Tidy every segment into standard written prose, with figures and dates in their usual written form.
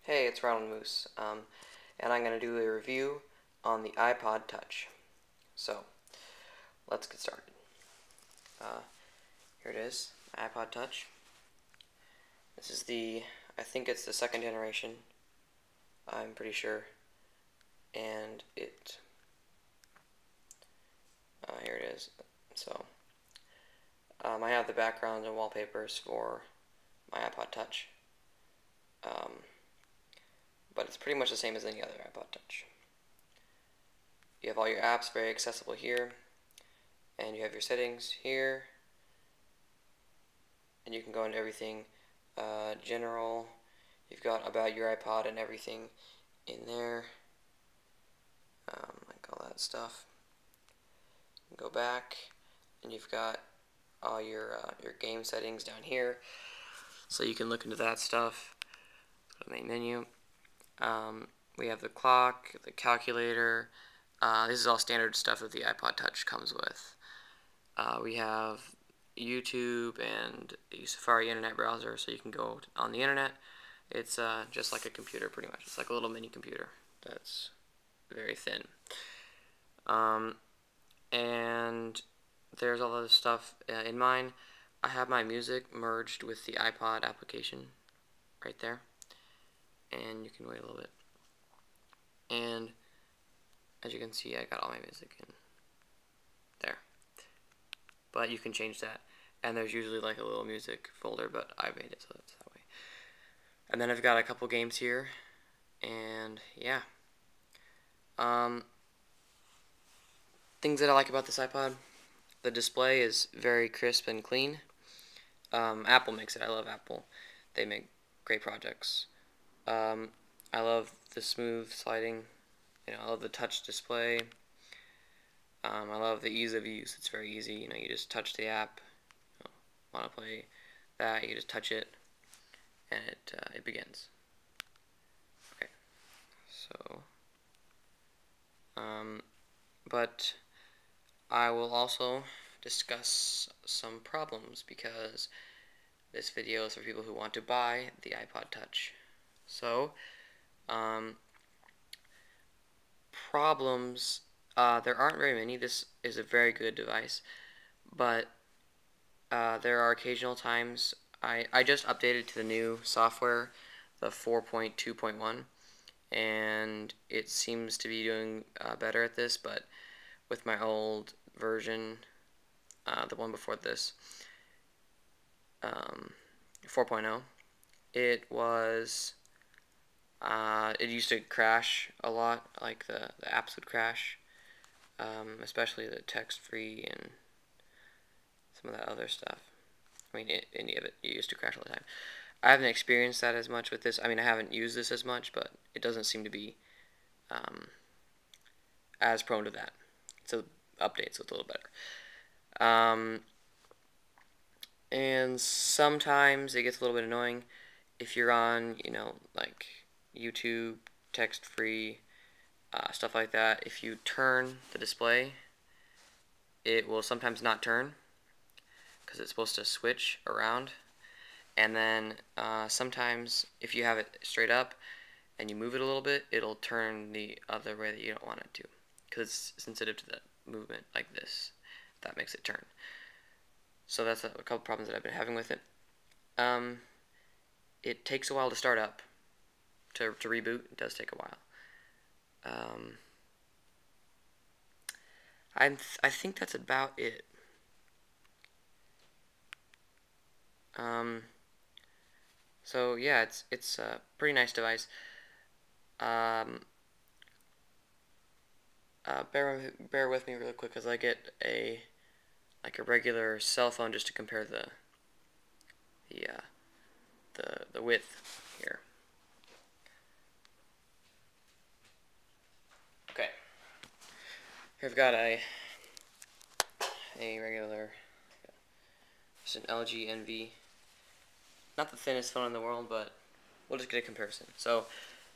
Hey, it's Ronald Moose, and I'm going to do a review on the iPod Touch. So, let's get started. Here it is, iPod Touch. This is I think it's the second generation, I'm pretty sure, and here it is. So, I have the backgrounds and wallpapers for my iPod Touch, but it's pretty much the same as any other iPod Touch. You have all your apps very accessible here, and you have your settings here, and you can go into everything. General, you've got about your iPod and everything in there, like all that stuff. You can go back, and you've got all your game settings down here, so you can look into that stuff. Go to the main menu. We have the clock, the calculator. This is all standard stuff that the iPod Touch comes with. We have YouTube and a Safari internet browser, so you can go on the internet. It's just like a computer, pretty much. It's like a little mini computer that's very thin. And there's all this stuff in mine. I have my music merged with the iPod application right there. And you can wait a little bit. And as you can see, I got all my music in there. But you can change that. And there's usually like a little music folder, but I made it so that's that way. And then I've got a couple games here, and yeah. Things that I like about this iPod: the display is very crisp and clean. Apple makes it. I love Apple. They make great projects. I love the smooth sliding. I love the touch display. I love the ease of use. It's very easy. You just touch the app. Want to play that? You just touch it, and it begins. Okay. So, but I will also discuss some problems because this video is for people who want to buy the iPod Touch. So, problems, there aren't very many. This is a very good device, but there are occasional times. I just updated to the new software, the 4.2.1, and it seems to be doing better at this, but with my old version, the one before this, 4.0, it used to crash a lot, like the apps would crash, especially the text-free and some of that other stuff. I mean, any of it used to crash all the time. I haven't experienced that as much with this. I mean, I haven't used this as much, but it doesn't seem to be as prone to that. So updates, so it's a little better. And sometimes it gets a little bit annoying if you're on, like YouTube, text-free, stuff like that. If you turn the display, it will sometimes not turn because it's supposed to switch around. And then sometimes if you have it straight up and you move it a little bit, it'll turn the other way that you don't want it to, because it's sensitive to the movement like this. That makes it turn. So that's a couple problems that I've been having with it. It takes a while to start up. To reboot, it does take a while. I think that's about it. So yeah, it's a pretty nice device. Bear with me really quick as I get a regular cell phone just to compare the width here. Okay. Here I've got a regular, just an LG NV. Not the thinnest phone in the world, but we'll just get a comparison. So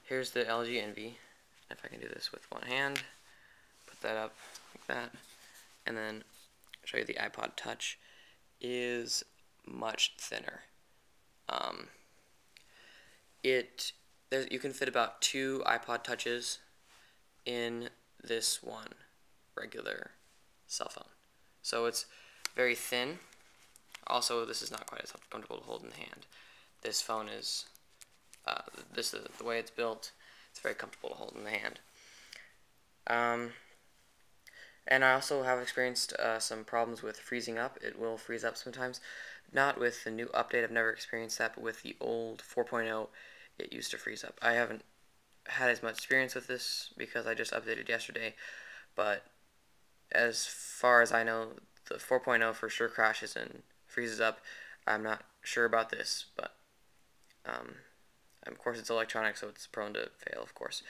here's the LG NV. If I can do this with one hand, put that up like that, and then show you the iPod Touch is much thinner. It you can fit about 2 iPod touches in this one regular cell phone. So it's very thin. Also, this is not quite as comfortable to hold in the hand. This phone is, this is the way it's built. It's very comfortable to hold in the hand. And I also have experienced some problems with freezing up. It will freeze up sometimes. Not with the new update, I've never experienced that, but with the old 4.0, it used to freeze up. I haven't had as much experience with this because I just updated yesterday, but as far as I know, the 4.0 for sure crashes and freezes up. I'm not sure about this, but of course it's electronic, so it's prone to fail, of course.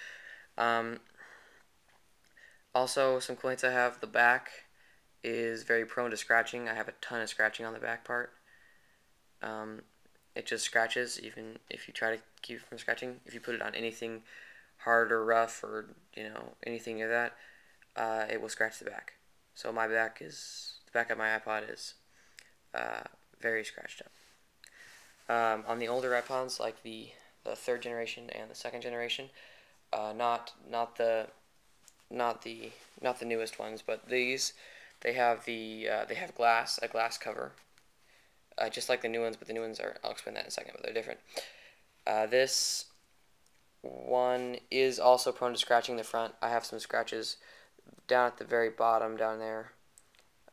Also, some complaints I have, the back is very prone to scratching. I have a ton of scratching on the back part. It just scratches even if you try to keep it from scratching. If you put it on anything hard or rough or anything like that, it will scratch the back. So the back of my iPod is very scratched up. On the older iPods, like the 3rd generation and the 2nd generation, not the newest ones, but these, they have a glass cover, just like the new ones, but the new ones I'll explain that in a second, but they're different. This one is also prone to scratching the front. I have some scratches down at the very bottom down there.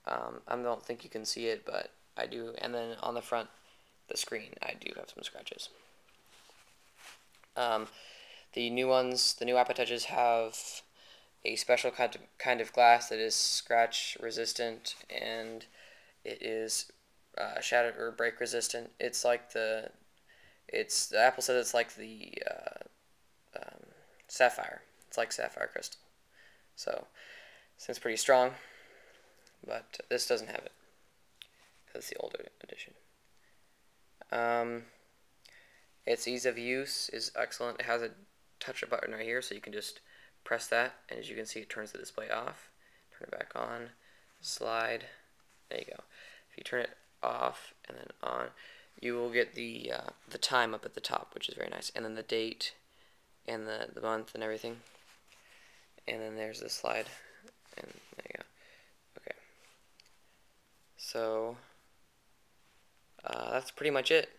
I don't think you can see it, but I do. And then on the front, the screen, I do have some scratches. The new ones, the new iPod Touches have a special kind of glass that is scratch resistant, and it is shatter or break resistant. It's like the Apple says it's like the sapphire. It's like sapphire crystal. So it's pretty strong, but this doesn't have it because it's the older edition. Its ease of use is excellent. It has a touch button right here, so you can just press that, and as you can see, it turns the display off. Turn it back on, slide. There you go. If you turn it off and then on, you will get the time up at the top, which is very nice, and then the date and the month and everything. And then there's the slide, and there you go. Okay. So that's pretty much it.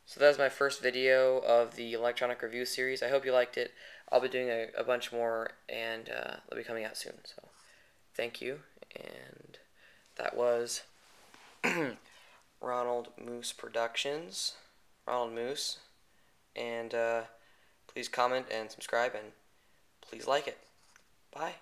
So that was my first video of the electronic review series. I hope you liked it. I'll be doing a bunch more, and they'll be coming out soon. So thank you, and that was Ronald Moose Productions. Ronald Moose, and please comment and subscribe, and please like it. Bye.